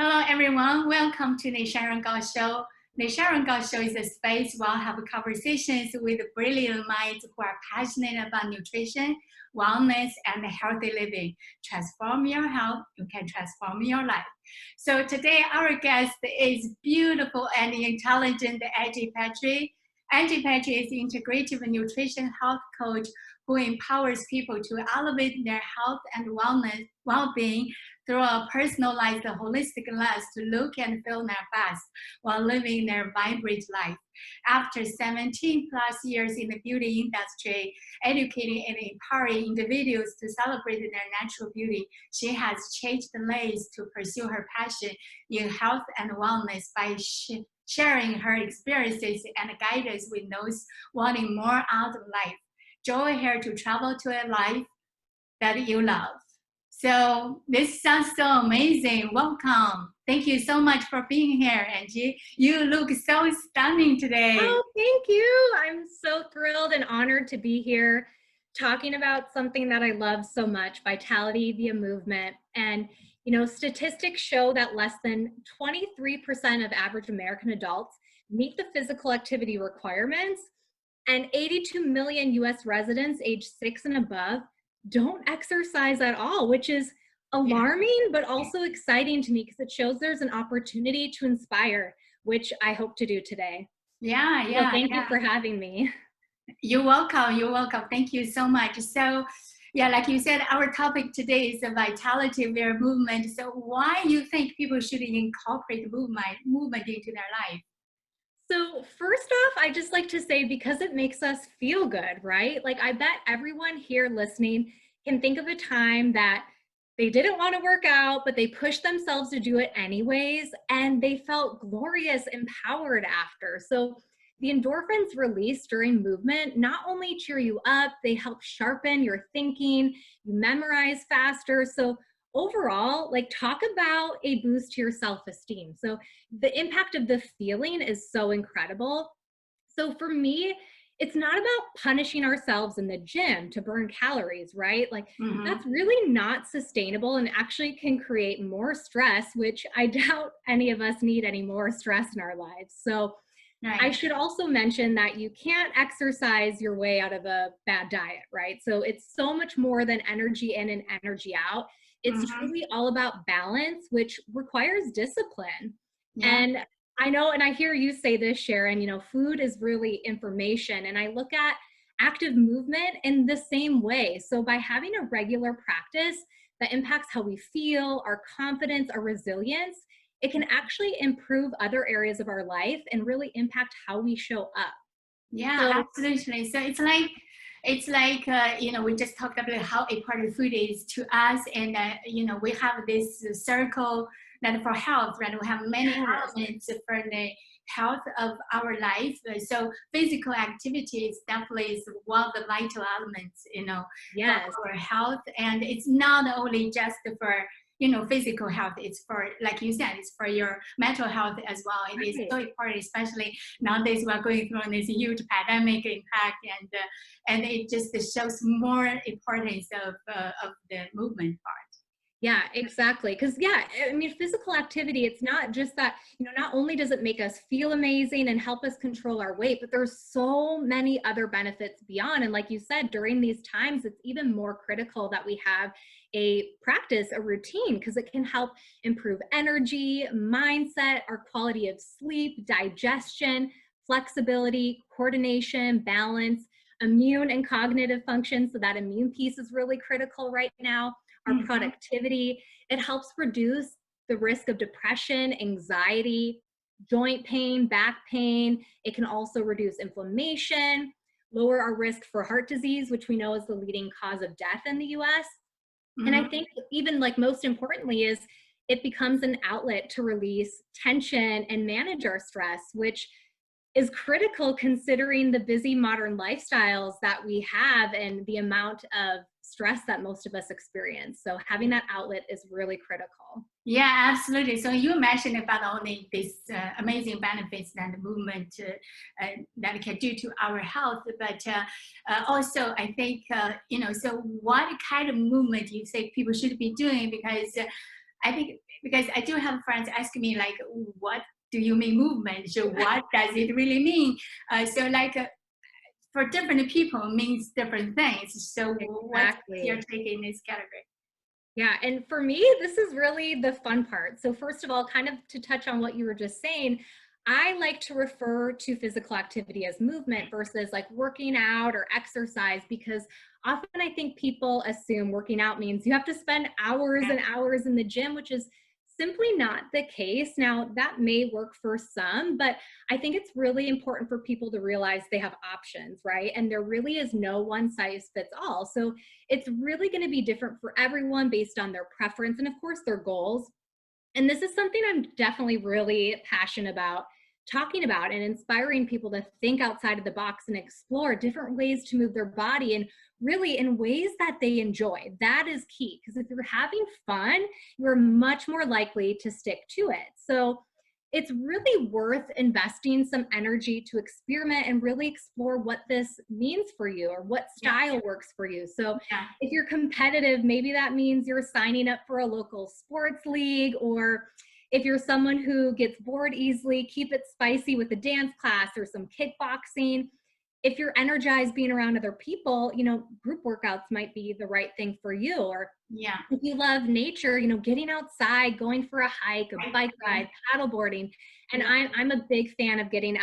Hello, everyone. Welcome to the Sharon Gao Show. The Sharon Gao Show is a space where I have conversations with brilliant minds who are passionate about nutrition, wellness, and healthy living. Transform your health, you can transform your life. So today, our guest is beautiful and intelligent Angie Petri. Angie Petri is the Integrative Nutrition Health Coach who empowers people to elevate their health and wellness, well-being through a personalized, holistic lens to look and feel their best while living their vibrant life. After 17 plus years in the beauty industry, educating and empowering individuals to celebrate their natural beauty, she has changed lanes to pursue her passion in health and wellness by sharing her experiences and guidance with those wanting more out of life. Join her to travel to a life that you love. So this sounds so amazing. Welcome. Thank you so much for being here, Angie. You look so stunning today. Oh, thank you. I'm so thrilled and honored to be here talking about something that I love so much, vitality via movement. And, statistics show that less than 23% of average American adults meet the physical activity requirements, and 82 million US residents age 6 and above don't exercise at all, which is alarming, but also exciting to me because it shows there's an opportunity to inspire, which I hope to do today. Yeah. Thank you for having me. You're welcome. You're welcome. Thank you so much. So, like you said, our topic today is the vitality via movement. So, why you think people should incorporate movement into their life? So first off, I just like to say, because it makes us feel good, right? Like, I bet everyone here listening can think of a time that they didn't want to work out, but they pushed themselves to do it anyways, and they felt glorious, empowered after. So the endorphins released during movement not only cheer you up, they help sharpen your thinking, you memorize faster. So overall, talk about a boost to your self-esteem. So the impact of the feeling is so incredible. So for me, it's not about punishing ourselves in the gym to burn calories, right? That's really not sustainable and actually can create more stress, which I doubt any of us need any more stress in our lives. So Right. I should also mention that you can't exercise your way out of a bad diet, right? So it's so much more than energy in and energy out. It's truly all about balance, which requires discipline. Yeah. And I know, and I hear you say this, Sharon, food is really information. And I look at active movement in the same way. So by having a regular practice that impacts how we feel, our confidence, our resilience, it can actually improve other areas of our life and really impact how we show up. Yeah, absolutely. So it's like we just talked about how important food is to us, and we have this circle that for health, right? We have many elements for the health of our life. So physical activity is definitely one of the vital elements, for our health, and it's not only just for physical health. It's for, like you said, it's for your mental health as well. It is so important, especially nowadays we're going through this huge pandemic impact, and it just shows more importance of the movement part. Yeah, exactly. Because, physical activity, it's not just that, not only does it make us feel amazing and help us control our weight, but there's so many other benefits beyond. And like you said, during these times, it's even more critical that we have a practice, a routine, because it can help improve energy, mindset, our quality of sleep, digestion, flexibility, coordination, balance, immune and cognitive function. So that immune piece is really critical right now. Our productivity. It helps reduce the risk of depression, anxiety, joint pain, back pain. It can also reduce inflammation, lower our risk for heart disease, which we know is the leading cause of death in the US. And I think even most importantly is it becomes an outlet to release tension and manage our stress, which is critical considering the busy modern lifestyles that we have and the amount of stress that most of us experience. So having that outlet is really critical. Yeah, absolutely. So you mentioned about only these amazing benefits that the movement that it can do to our health, but also I think, so what kind of movement do you think people should be doing? Because I think because I do have friends asking me like, what do you mean movement? So what does it really mean? So like for different people means different things. So what's your Exactly. take in this category? Yeah, and for me, this is really the fun part. So first of all, kind of to touch on what you were just saying, I like to refer to physical activity as movement versus like working out or exercise, because often I think people assume working out means you have to spend hours Yeah, and hours in the gym, which is simply not the case. Now, that may work for some, but I think it's really important for people to realize they have options, right? And there really is no one size fits all. So it's really going to be different for everyone based on their preference and, of course, their goals. And this is something I'm definitely really passionate about talking about and inspiring people to think outside of the box and explore different ways to move their body, and really in ways that they enjoy. That is key, because if you're having fun, you're much more likely to stick to it. So it's really worth investing some energy to experiment and really explore what this means for you or what yeah, style works for you. So yeah, if you're competitive, maybe that means you're signing up for a local sports league, or if you're someone who gets bored easily, keep it spicy with a dance class or some kickboxing. If you're energized being around other people, group workouts might be the right thing for you. Or yeah. if you love nature, getting outside, going for a hike, a bike Yeah, ride, paddleboarding. And yeah. I'm a big fan of getting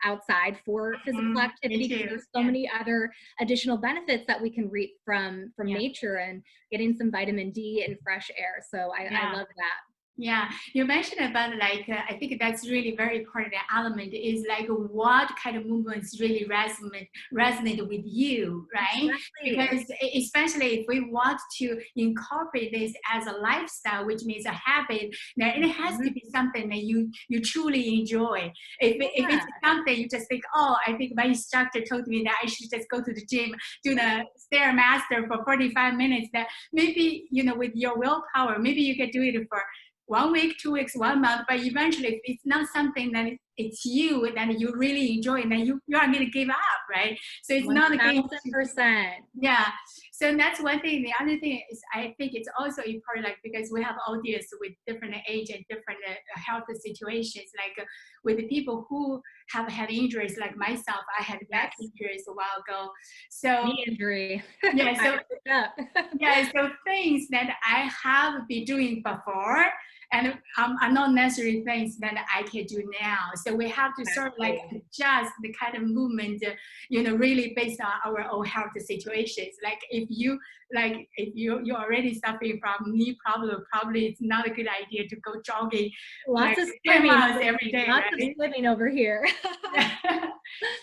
outside for physical Me activity, because too. there's so many other additional benefits that we can reap from Yeah, nature, and getting some vitamin D and fresh air. So I yeah. love that. Yeah, you mentioned about like I think that's really very important element is like what kind of movements really resonate with you, right? Exactly. Because especially if we want to incorporate this as a lifestyle, which means a habit, then it has to Mhm. be something that you truly enjoy. If Yeah, it's something you just think, oh, I think my instructor told me that I should just go to the gym, do the stairmaster for 45 minutes. That maybe with your willpower, maybe you can do it for 1 week, 2 weeks, 1 month, but eventually if it's not something that it's you that you really enjoy, and then you are going to give up, right? So it's not a game. 1000%. Yeah. So that's one thing. The other thing is I think it's also important, like because we have audience with different age and different health situations, like with the people who have had injuries, like myself, I had back Yes. injuries a while ago. So Knee injury. yeah, I so picked up. yeah, so things that I have been doing before and are not necessarily things that I can do now. So we have to sort of like Exactly. adjust the kind of movement, really based on our own health situations. Like if you're already suffering from knee problem, probably it's not a good idea to go jogging like Lots of 10 swimming miles over every here. day, Lots of right? swimming over here. Yeah.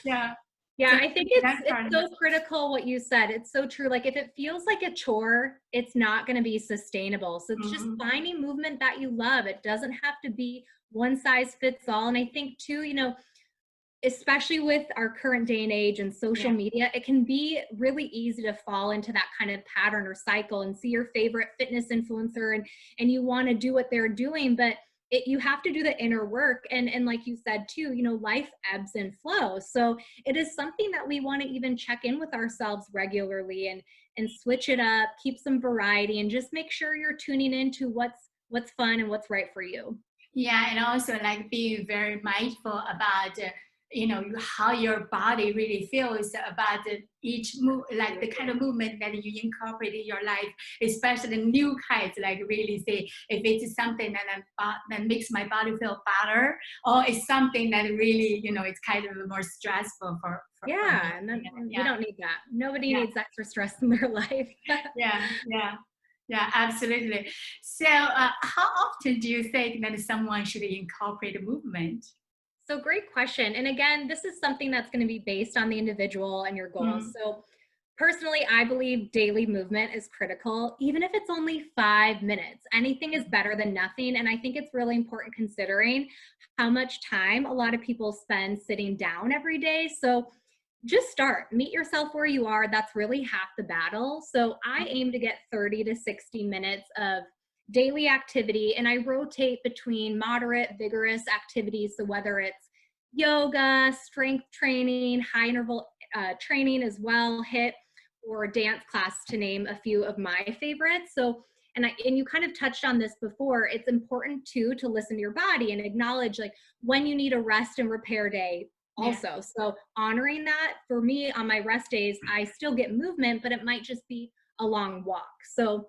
Yeah. Yeah, So I think it's that's it's part of so it. critical what you said. It's so true. Like if it feels like a chore, it's not going to be sustainable. So it's just Mhm. finding movement that you love. It doesn't have to be one size fits all. And I think too, especially with our current day and age and social Yeah. media, it can be really easy to fall into that kind of pattern or cycle and see your favorite fitness influencer, and you want to do what they're doing, but you have to do the inner work. And like you said too, life ebbs and flows. So it is something that we want to even check in with ourselves regularly, and switch it up, keep some variety, and just make sure you're tuning into what's fun and what's right for you. Yeah, and also like being very mindful about how your body really feels about each move, like the kind of movement that you incorporate in your life, especially the new kinds. Like really say if it's something that makes my body feel better, or it's something that really it's kind of more stressful for me. Yeah, and then we Yeah, don't need that. Nobody yeah, needs extra stress in their life. yeah, yeah. Yeah, absolutely. So, how often do you think that someone should incorporate a movement? So great question. And again, this is something that's going to be based on the individual and your goals. Mm, So personally, I believe daily movement is critical, even if it's only 5 minutes. Anything is better than nothing. And I think it's really important considering how much time a lot of people spend sitting down every day. So just start, meet yourself where you are. That's really half the battle. So I aim to get 30 to 60 minutes of daily activity, and I rotate between moderate, vigorous activities. So whether it's yoga, strength training, high interval training as well, HIIT, or dance class, to name a few of my favorites. So, And you kind of touched on this before. It's important too to listen to your body and acknowledge like when you need a rest and repair day also. Yeah. So honoring that, for me on my rest days, I still get movement, but it might just be a long walk. So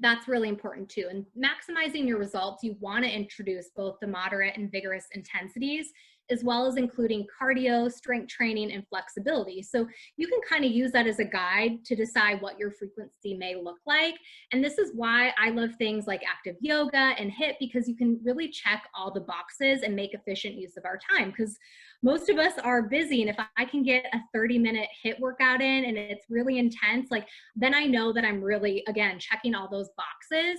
that's really important too. And maximizing your results, you want to introduce both the moderate and vigorous intensities, as well as including cardio, strength training, and flexibility. So you can kind of use that as a guide to decide what your frequency may look like. And this is why I love things like active yoga and HIIT, because you can really check all the boxes and make efficient use of our time. Because most of us are busy, and if I can get a 30-minute HIIT workout in and it's really intense, like then I know that I'm really, again, checking all those boxes.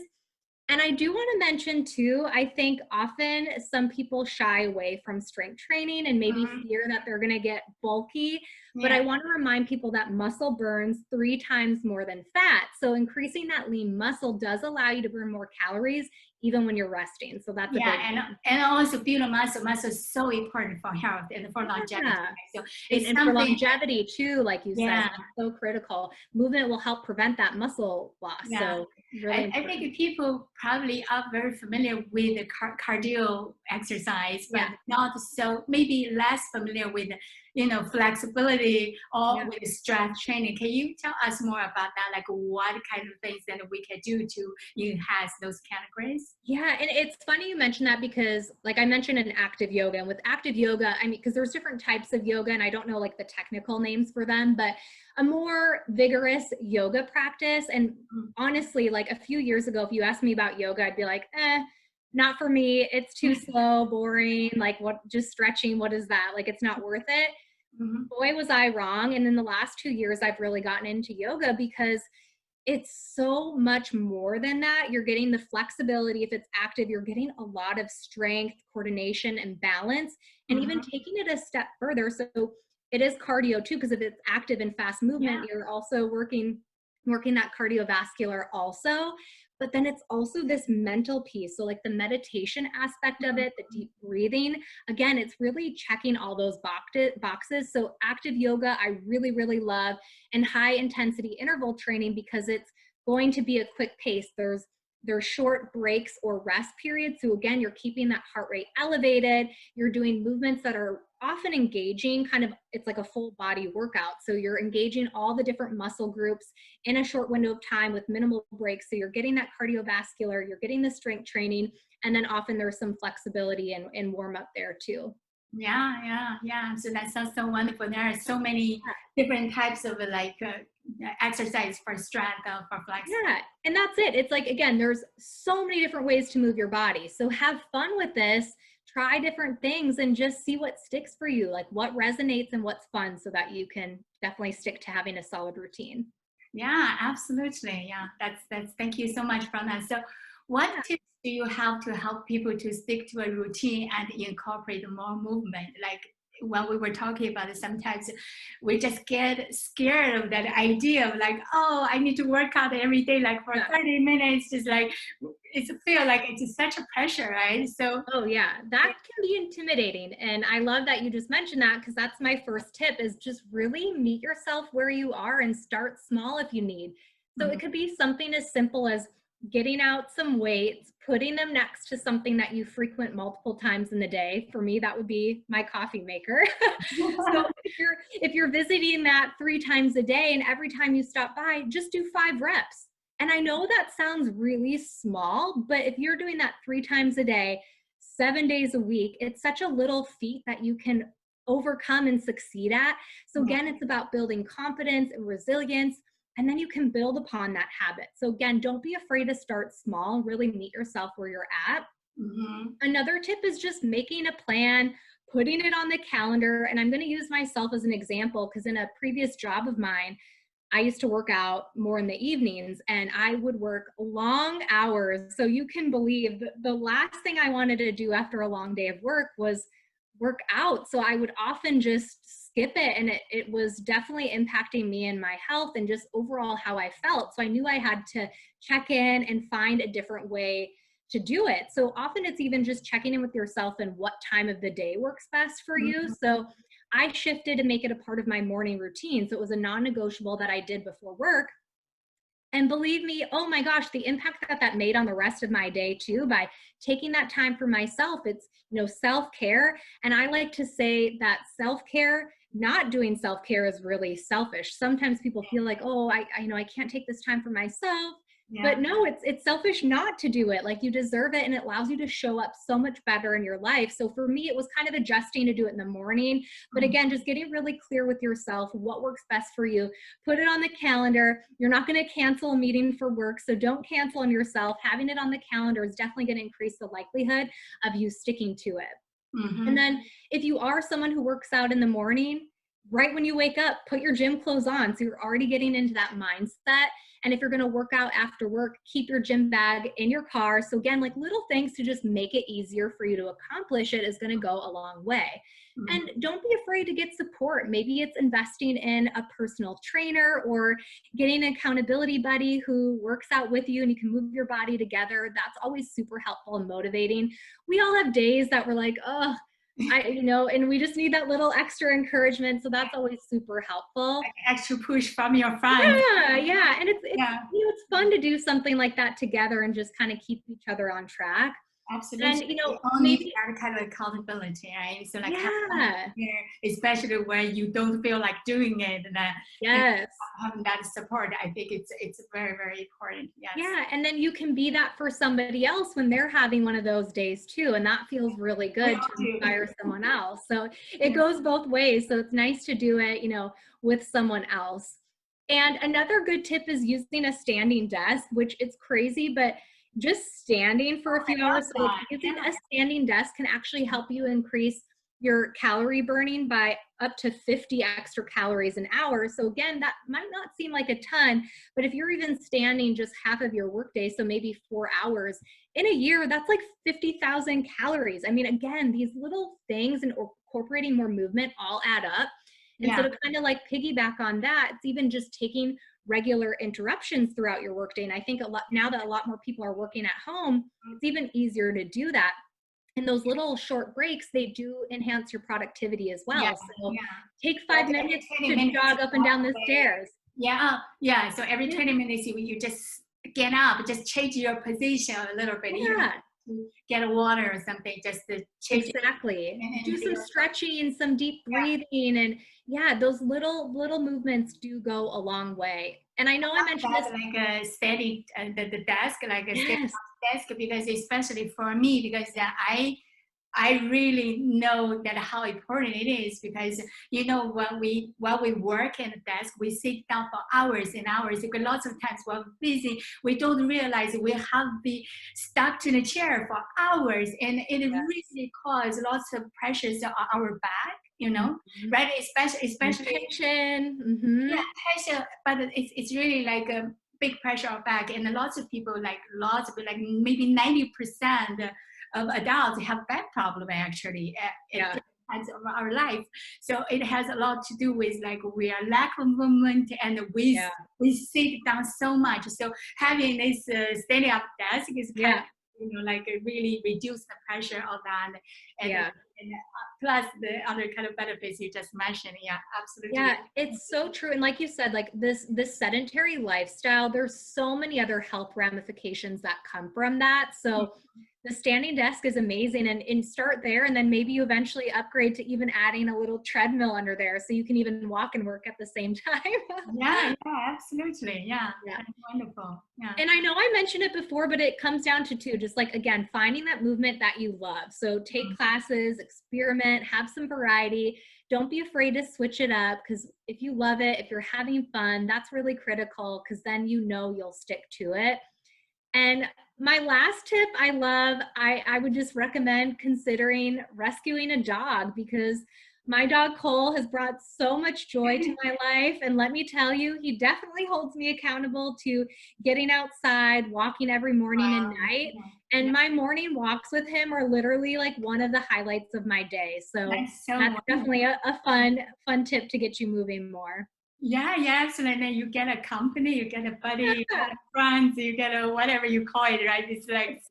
And I do want to mention too, I think often some people shy away from strength training and maybe fear that they're going to get bulky. But I want to remind people that muscle burns 3 times more than fat. So increasing that lean muscle does allow you to burn more calories even when you're resting. So that's a big and also build a muscle. Muscle is so important for health and for longevity. So it's and for longevity too, like you said, that's so critical. Movement will help prevent that muscle loss. So really I think people probably are very familiar with the cardio exercise, but not so, maybe less familiar with, flexibility or with strength training. Can you tell us more about that? Like what kind of things that we can do to enhance those categories? Yeah, and it's funny you mentioned that, because like I mentioned in active yoga, and with active yoga, I mean, because there's different types of yoga and I don't know like the technical names for them, but a more vigorous yoga practice. And honestly, like a few years ago, if you asked me about yoga, I'd be like, not for me. It's too slow, boring. Like what, just stretching. What is that? Like, it's not worth it. Boy, was I wrong. And in the last 2 years, I've really gotten into yoga because it's so much more than that. You're getting the flexibility. If it's active, you're getting a lot of strength, coordination, and balance, and even taking it a step further. So it is cardio too, because if it's active and fast movement, you're also working that cardiovascular also. But then it's also this mental piece. So like the meditation aspect of it, the deep breathing, again, it's really checking all those boxes. So active yoga, I really, really love, and high intensity interval training, because it's going to be a quick pace. There's short breaks or rest periods. So again, you're keeping that heart rate elevated. You're doing movements that are often engaging, kind of, it's like a full body workout. So you're engaging all the different muscle groups in a short window of time with minimal breaks. So you're getting that cardiovascular, you're getting the strength training, and then often there's some flexibility and warm up there too. Yeah. So that sounds so wonderful. There are so many different types of exercise for strength, for flexibility. Yeah, and that's it. It's like, again, there's so many different ways to move your body. So have fun with this. Try different things and just see what sticks for you, like what resonates and what's fun, so that you can definitely stick to having a solid routine. Yeah, absolutely. Yeah, that's thank you so much for that. So what tips do you have to help people to stick to a routine and incorporate more movement? Like when we were talking about it, sometimes we just get scared of that idea of like, oh, I need to work out every day, like for 30 minutes, just like, it feel like it's such a pressure, right? So that can be intimidating. And I love that you just mentioned that, because that's my first tip, is just really meet yourself where you are and start small if you need. So it could be something as simple as getting out some weights, putting them next to something that you frequent multiple times in the day. For me, that would be my coffee maker. So if you're visiting that 3 times a day, and every time you stop by, just do 5 reps. And I know that sounds really small, but if you're doing that 3 times a day, 7 days a week, it's such a little feat that you can overcome and succeed at. So again, it's about building confidence and resilience, and then you can build upon that habit. So again, don't be afraid to start small, really meet yourself where you're at. Another tip is just making a plan, putting it on the calendar. And I'm going to use myself as an example, because in a previous job of mine, I used to work out more in the evenings, and I would work long hours. So you can believe the last thing I wanted to do after a long day of work was work out. So I would often just skip it. And it was definitely impacting me and my health and just overall how I felt. So I knew I had to check in and find a different way to do it. So often it's even just checking in with yourself and what time of the day works best for you. So I shifted to make it a part of my morning routine. So it was a non-negotiable that I did before work. And believe me, oh my gosh, the impact that that made on the rest of my day too, by taking that time for myself. It's, self-care. And I like to say that self-care, not doing self-care, is really selfish. Sometimes people feel like, oh, I can't take this time for myself. Yeah. But no, it's selfish not to do it. Like, you deserve it, and it allows you to show up so much better in your life. So for me, it was kind of adjusting to do it in the morning. But again, just getting really clear with yourself, what works best for you. Put it on the calendar. You're not going to cancel a meeting for work, so don't cancel on yourself. Having it on the calendar is definitely going to increase the likelihood of you sticking to it. Mm-hmm. And then if you are someone who works out in the morning, right when you wake up, put your gym clothes on. So you're already getting into that mindset. And if you're going to work out after work, keep your gym bag in your car. So again, like, little things to just make it easier for you to accomplish it is going to go a long way. Mm-hmm. And don't be afraid to get support. Maybe it's investing in a personal trainer or getting an accountability buddy who works out with you and you can move your body together. That's always super helpful and motivating. We all have days that we're like, oh, and we just need that little extra encouragement. So that's always super helpful. Like extra push from your friends. Yeah. And it's fun to do something like that together and just kind of keep each other on track. Absolutely. And maybe that kind of accountability, right? So like, especially when you don't feel like doing it, and having that support, I think it's very, very important. Yes. Yeah, and then you can be that for somebody else when they're having one of those days too, and that feels really good to inspire someone else. So it goes both ways. So it's nice to do it, with someone else. And another good tip is using a standing desk, which it's crazy, but just standing for a few hours. So using a standing desk can actually help you increase your calorie burning by up to 50 extra calories an hour. So again, that might not seem like a ton, but if you're even standing just half of your workday, so maybe 4 hours in a year, that's like 50,000 calories. I mean, again, these little things and incorporating more movement all add up. And so to kind of like piggyback on that, it's even just taking regular interruptions throughout your workday. And I think now that a lot more people are working at home, it's even easier to do that. And those little short breaks, they do enhance your productivity as well. Take 5 minutes to jog up and down the stairs. So every 20 minutes, you just get up, just change your position a little bit. Get a water or something, just to change. Exactly. Do some stretching, some deep breathing, and those little movements do go a long way. And I know I mentioned this, like a steady the desk, like a steady desk, because especially for me, because I really know that how important it is, because when we work in the desk, we sit down for hours and hours. Because lots of times we're busy, we don't realize we have been stuck in a chair for hours, and it really causes lots of pressures on our back. Right? Especially tension. Tension, but it's really like a big pressure on back, and lots of people, like maybe 90% of adults have back problem actually at different times of our life. So it has a lot to do with like we are lack of movement, and we sit down so much. So having this standing up desk is kind of like really reduce the pressure of that, and plus the other kind of benefits you just mentioned. Absolutely. It's so true. And like you said, like this sedentary lifestyle, there's so many other health ramifications that come from that. So the standing desk is amazing, and start there, and then maybe you eventually upgrade to even adding a little treadmill under there so you can even walk and work at the same time. Absolutely. That's wonderful. And I know I mentioned it before, but it comes down to two, just like, again, finding that movement that you love. So take classes, experiment, have some variety. Don't be afraid to switch it up, because if you love it, if you're having fun, that's really critical, because then you'll stick to it. And my last tip I would just recommend considering rescuing a dog, because my dog Cole has brought so much joy to my life. And let me tell you, he definitely holds me accountable to getting outside, walking every morning and night. And my morning walks with him are literally like one of the highlights of my day. So that's definitely a fun tip to get you moving more. Absolutely. You get a company, you get a buddy, you get friends, you get a whatever you call it, right? It's like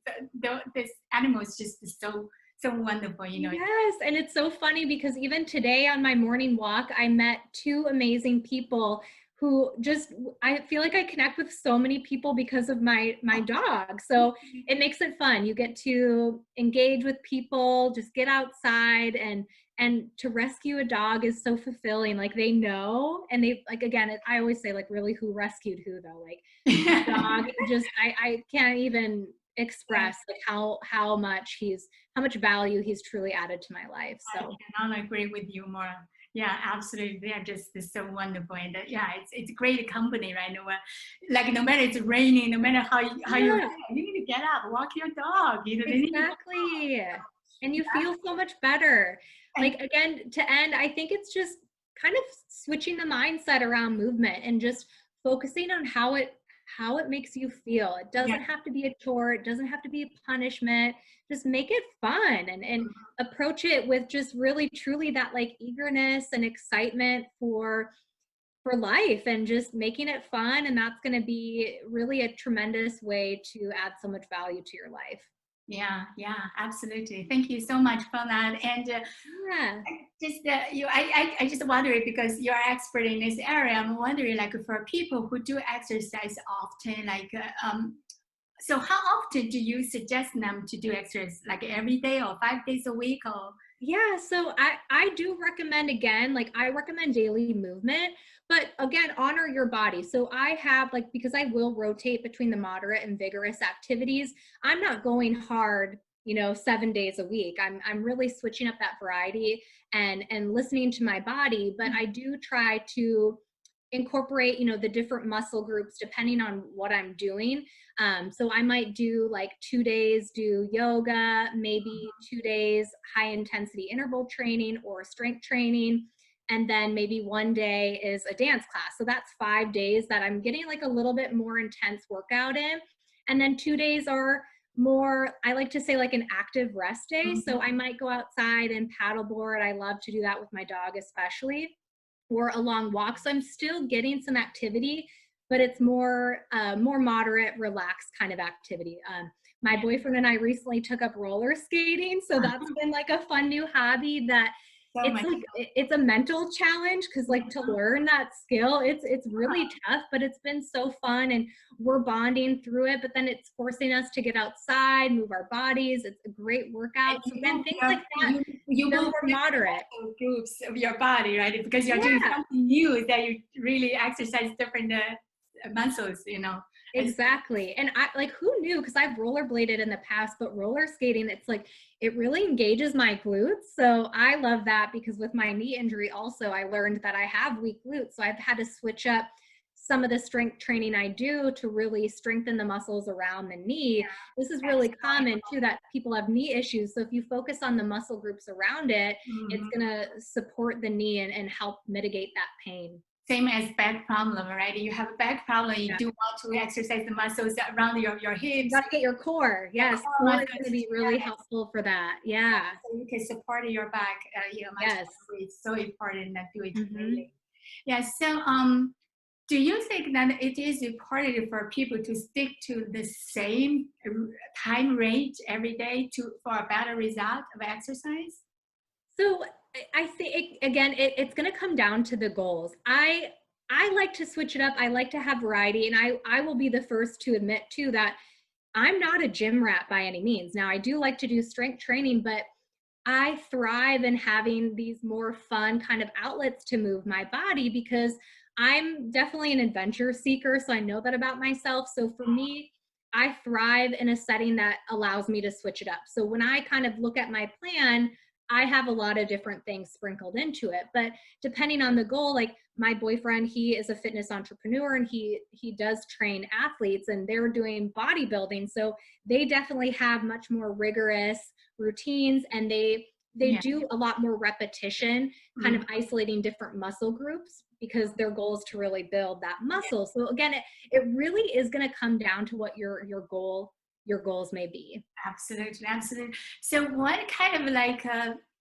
this animal is just so wonderful, Yes, and it's so funny because even today on my morning walk, I met 2 amazing people who just, I feel like I connect with so many people because of my dog. So it makes it fun. You get to engage with people, just get outside, and to rescue a dog is so fulfilling. Like they know, and they like, again, I always say like, really, who rescued who though? Like the dog, just, I can't even express like how much value he's truly added to my life. So I cannot agree with you more. Yeah, absolutely. They are just so wonderful, and yeah, it's great company, right? Like no matter it's raining, no matter how you yeah, need to get up, walk your dog. You know, they need to exactly. And you feel so much better. and Like again, to end, I think it's just kind of switching the mindset around movement and just focusing on how it makes you feel. It yeah, doesn't have to be a chore, it doesn't have to be a punishment. Just make it fun and approach it with just really truly that like eagerness and excitement for life, and just making it fun, and that's going to be really a tremendous way to add so much value to your life. yeah, absolutely. Thank you so much for that. And Yeah. I just wondering, because you're expert in this area, I'm wondering like for people who do exercise often, like so how often do you suggest them to do exercise? Like every day or 5 days a week or? Yeah, so I do recommend, again, like I recommend daily movement, but again, honor your body. So I have like, because I will rotate between the moderate and vigorous activities, I'm not going hard, 7 days a week. I'm really switching up that variety and listening to my body, but I do try to incorporate, the different muscle groups depending on what I'm doing. So I might do like 2 days, do yoga, maybe 2 days, high intensity interval training or strength training. And then maybe one day is a dance class. So that's 5 days that I'm getting like a little bit more intense workout in. And then 2 days are more, I like to say, like an active rest day. So I might go outside and paddleboard. I love to do that with my dog, especially, or a long walk. So I'm still getting some activity, but it's more moderate, relaxed kind of activity. My boyfriend and I recently took up roller skating, so that's been like a fun new hobby that So it's much. like it's a mental challenge, because like to learn that skill, it's really tough, but it's been so fun, and we're bonding through it. But then it's forcing us to get outside, move our bodies. It's a great workout. So then things like that, You they're move more moderate. groups of your body, right? Because you're doing Yeah. something new, that you really exercise different muscles, Exactly. And I like, who knew? Because I've rollerbladed in the past, but roller skating, it's like, it really engages my glutes. So I love that, because with my knee injury also, I learned that I have weak glutes. So I've had to switch up some of the strength training I do to really strengthen the muscles around the knee. This is really common too, that people have knee issues. So if you focus on the muscle groups around it, it's going to support the knee and help mitigate that pain. Same as back problem, right? You have a back problem, you do want to exercise the muscles around your You hips. got to get your core. Yes, core is going to be really helpful for that. Yeah. So you can support your back, much Yes. better. It's so important that do it Mm-hmm. daily. Yeah. So, do you think that it is important for people to stick to the same time range every day for a better result of exercise? So I think again, it's going to come down to the goals. I like to switch it up. I like to have variety, and I will be the first to admit too that I'm not a gym rat by any means. Now I do like to do strength training, but I thrive in having these more fun kind of outlets to move my body, because I'm definitely an adventure seeker. So I know that about myself. So for me, I thrive in a setting that allows me to switch it up. So when I kind of look at my plan, I have a lot of different things sprinkled into it. But depending on the goal, like my boyfriend, he is a fitness entrepreneur, and he does train athletes, and they're doing bodybuilding. So they definitely have much more rigorous routines, and they do a lot more repetition, kind of isolating different muscle groups, because their goal is to really build that muscle. So again, it really is going to come down to what your goals may be. Absolutely, absolutely. So, what kind of like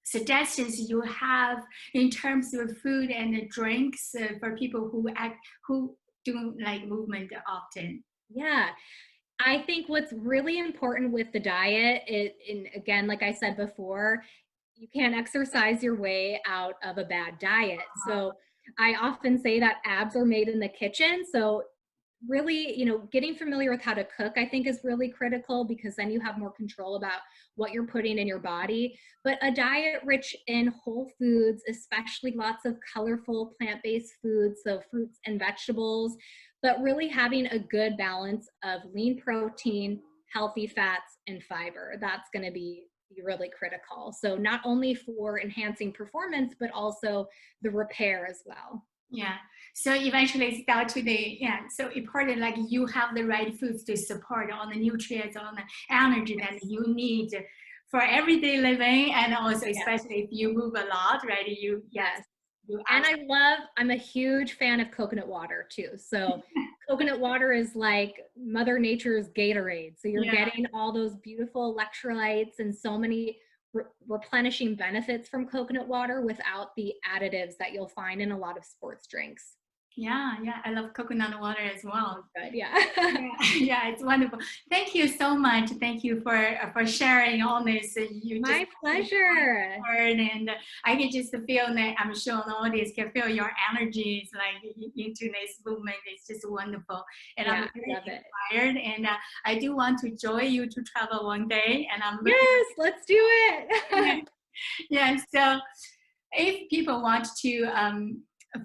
suggestions you have in terms of food and drinks for people who do like movement often? Yeah. I think what's really important with the diet, and again, like I said before, you can't exercise your way out of a bad diet. So I often say that abs are made in the kitchen. So really, getting familiar with how to cook, I think is really critical, because then you have more control about what you're putting in your body. But a diet rich in whole foods, especially lots of colorful plant-based foods, so fruits and vegetables, but really having a good balance of lean protein, healthy fats, and fiber. That's going to be really critical. So not only for enhancing performance, but also the repair as well. Yeah. So eventually it's down to the, yeah. So important, like you have the right foods to support all the nutrients, all the energy that you need for everyday living. And also, especially if you move a lot, right? Yes. You And I'm a huge fan of coconut water too. So coconut water is like Mother Nature's Gatorade. So you're getting all those beautiful electrolytes and so many replenishing benefits from coconut water without the additives that you'll find in a lot of sports drinks. Yeah, I love coconut water as well. Good, yeah. Yeah, it's wonderful. Thank you so much. Thank you for sharing all this. My pleasure. And I can just feel that. I'm sure the audience can feel your energies like into this movement. It's just wonderful, and Yeah, I'm very love it. inspired. And I do want to join you to travel one day. And I'm yes, let's do it. yeah. So if people want to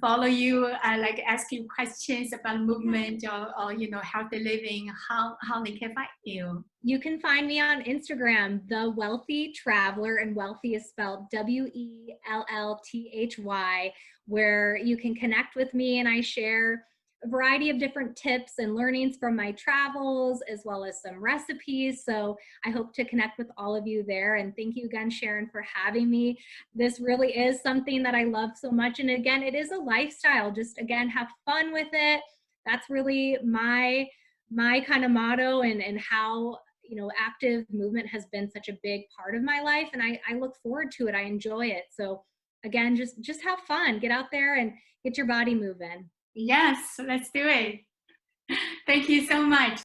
follow you, like ask you questions about movement or healthy living, how they can find you? You can find me on Instagram, The Wealthy Traveler, and wealthy is spelled WELLTHY, where you can connect with me and I share a variety of different tips and learnings from my travels, as well as some recipes. So I hope to connect with all of you there. And thank you again, Sharon, for having me. This really is something that I love so much. And again, it is a lifestyle. Just again, have fun with it. That's really my kind of motto, and how active movement has been such a big part of my life, and I look forward to it. I enjoy it. So again, just have fun, get out there and get your body moving. Yes, let's do it. Thank you so much.